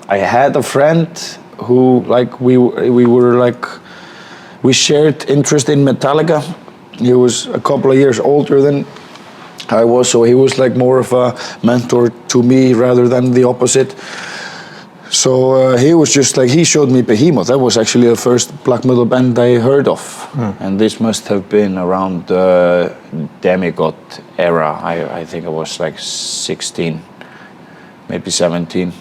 I had a friend who like we shared interest in Metallica. He was a couple of years older than I was, so he was like more of a mentor to me rather than the opposite. So he was just like, he showed me Behemoth. That was actually the first black metal band I heard of. And this must have been around the Demigod era. I think I was like 16, maybe 17.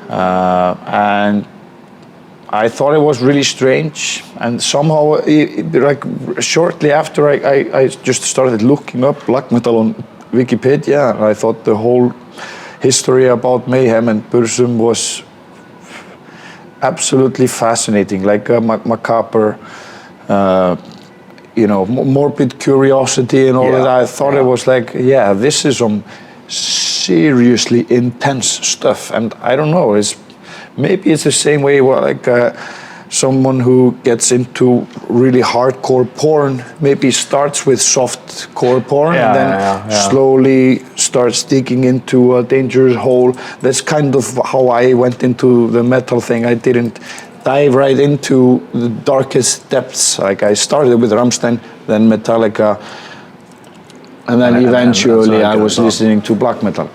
And I thought it was really strange, and somehow, like shortly after, I just started looking up black metal on Wikipedia, and I thought the whole history about Mayhem and Burzum was absolutely fascinating, like macabre, morbid curiosity and all that. I thought it was like, yeah, this is some seriously intense stuff, and I don't know, maybe it's the same way like someone who gets into really hardcore porn maybe starts with soft-core porn and then slowly starts digging into a dangerous hole. That's kind of how I went into the metal thing. I didn't dive right into the darkest depths. Like I started with Rammstein, then Metallica, and then eventually I was listening to black metal.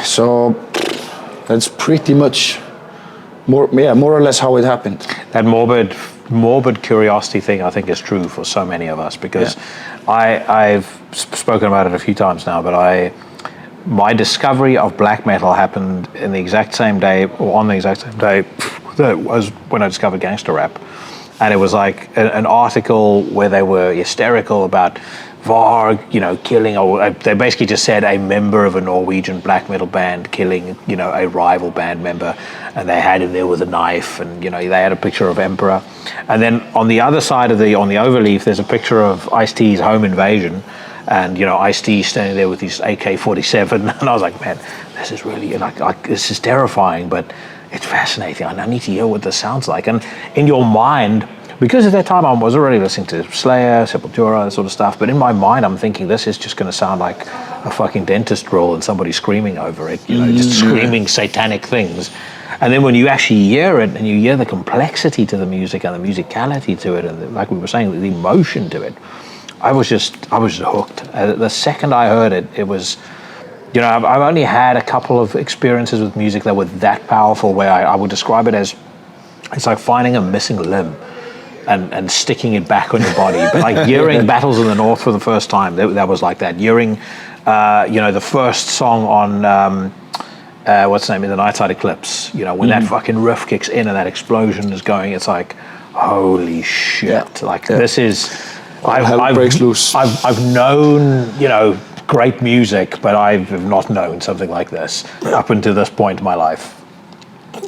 So that's pretty much more or less how it happened. That morbid curiosity thing, I think, is true for so many of us, because I've spoken about it a few times now, but my discovery of black metal happened in the exact same day, or on the exact same day that was when I discovered gangster rap. And it was like an article where they were hysterical about Varg, killing, or they basically just said a member of a Norwegian black metal band killing, a rival band member, and they had him there with a knife, and they had a picture of Emperor, and then on the other side on the overleaf, there's a picture of Ice-T's home invasion, and Ice-T standing there with his AK-47, and I was like, man, this is really like this is terrifying, but it's fascinating. I need to hear what this sounds like, and in your mind. Because at that time I was already listening to Slayer, Sepultura, that sort of stuff, but in my mind I'm thinking this is just going to sound like a fucking dentist roll and somebody screaming over it, just screaming satanic things. And then when you actually hear it and you hear the complexity to the music and the musicality to it, and like we were saying, the emotion to it, I was just hooked. The second I heard it, it was, I've only had a couple of experiences with music that were that powerful, where I would describe it as, it's like finding a missing limb and sticking it back on your body. But like hearing Battles in the North for the first time, that was like that. Hearing, the first song on, what's the name, in the Nightside Eclipse, when that fucking riff kicks in and that explosion is going, it's like, holy shit. Yeah. Like this is, hell breaks loose. I've known, great music, but I've not known something like this up until this point in my life.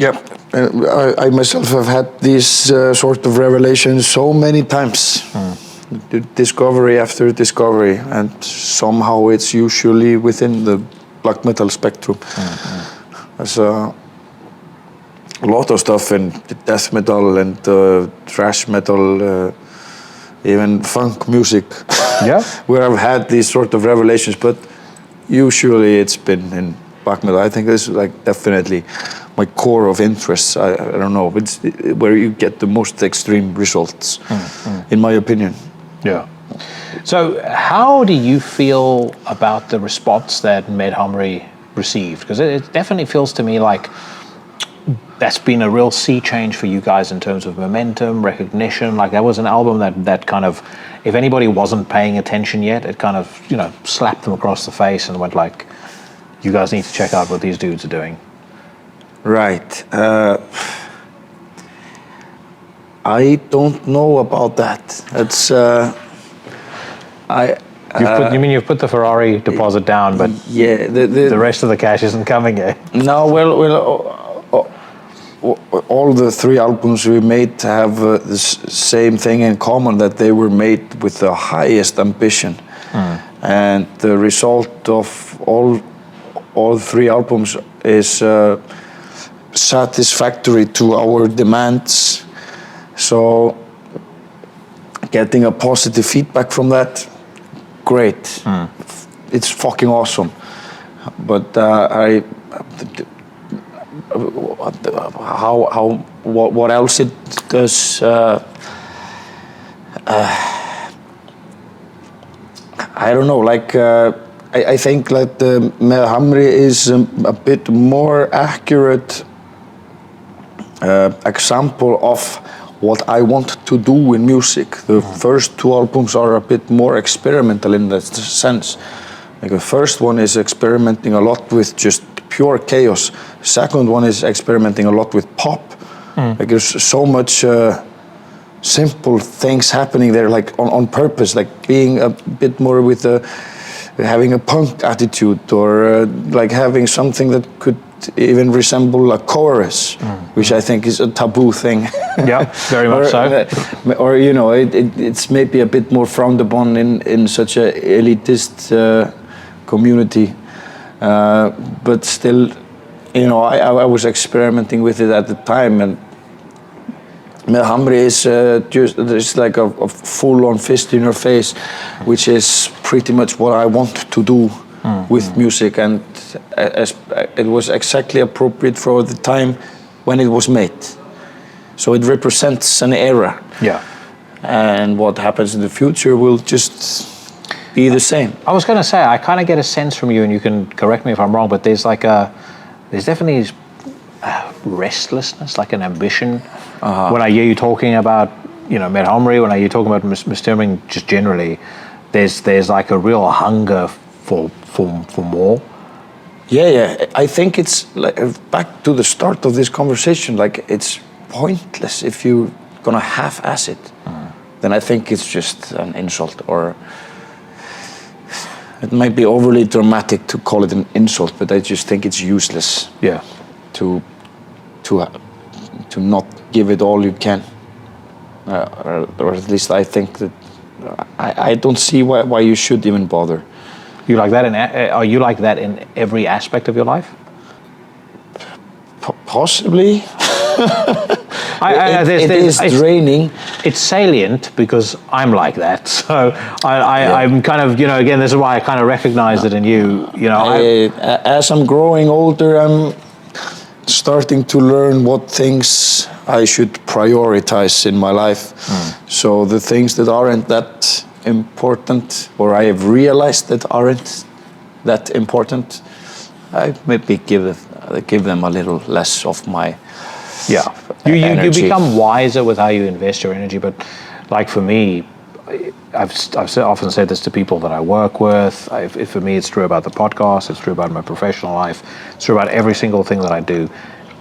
Yep. I myself have had these sort of revelations so many times, discovery after discovery, and somehow it's usually within the black metal spectrum. There's a lot of stuff in death metal and thrash metal, even funk music, where I've had these sort of revelations, but usually it's been in black metal. I think this is like definitely my core of interests. I don't know, it's where you get the most extreme results, in my opinion. Yeah. So how do you feel about the response that Medhamri received? Because it definitely feels to me like that's been a real sea change for you guys in terms of momentum, recognition. Like that was an album that kind of, if anybody wasn't paying attention yet, it kind of, slapped them across the face and went like, you guys need to check out what these dudes are doing. Right. I don't know about that. It's you've put the Ferrari deposit down, but the rest of the cash isn't coming yet. No, all the three albums we made have the same thing in common, that they were made with the highest ambition, and the result of all three albums is satisfactory to our demands. So getting a positive feedback from that, great. It's fucking awesome. But what else it does. I don't know. Like I think like the Melhamri is a bit more accurate example of what I want to do in music. The first two albums are a bit more experimental in that sense. Like the first one is experimenting a lot with just pure chaos. The second one is experimenting a lot with pop. Like there's so much simple things happening there, like on purpose, like being a bit more with having a punk attitude, or like having something that could even resemble a chorus, which I think is a taboo thing. Yeah, very much so. Or you know, it's maybe a bit more frowned upon in such a elitist community, but still, you know, I was experimenting with it at the time, and Melhamri is just like a full-on fist in your face, which is pretty much what I want to do with music, and it was exactly appropriate for the time when it was made. So it represents an era. Yeah. And what happens in the future will just be the same. I was going to say, I kind of get a sense from you, and you can correct me if I'm wrong, but there's definitely restlessness, like an ambition. When I hear you talking about, you know, Melhamri, when I hear you talking about Misthyrming just generally, there's like a real hunger for more. Yeah. I think it's like back to the start of this conversation. Like it's pointless if you're gonna half-ass it. Then I think it's just an insult, or it might be overly dramatic to call it an insult, but I just think it's useless. Yeah. To not give it all you can, or at least I think that I don't see why you should even bother. You like that? Are you like that in every aspect of your life? Possibly. It is draining. It's salient because I'm like that. So I'm kind of, you know, again, this is why I kind of recognize it in you. You know, as I'm growing older, I'm starting to learn what things I should prioritize in my life. So the things that aren't that important, or I have realized that aren't that important, I maybe give them a little less of my you become wiser with how you invest your energy. But like for me, I've often said this to people that I work with. For me, it's true about the podcast. It's true about my professional life. It's true about every single thing that I do.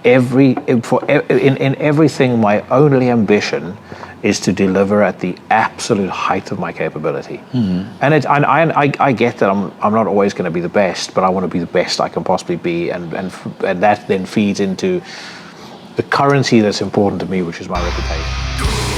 In everything, my only ambition is to deliver at the absolute height of my capability. And I get that I'm not always going to be the best, but I want to be the best I can possibly be, and that then feeds into the currency that's important to me, which is my reputation.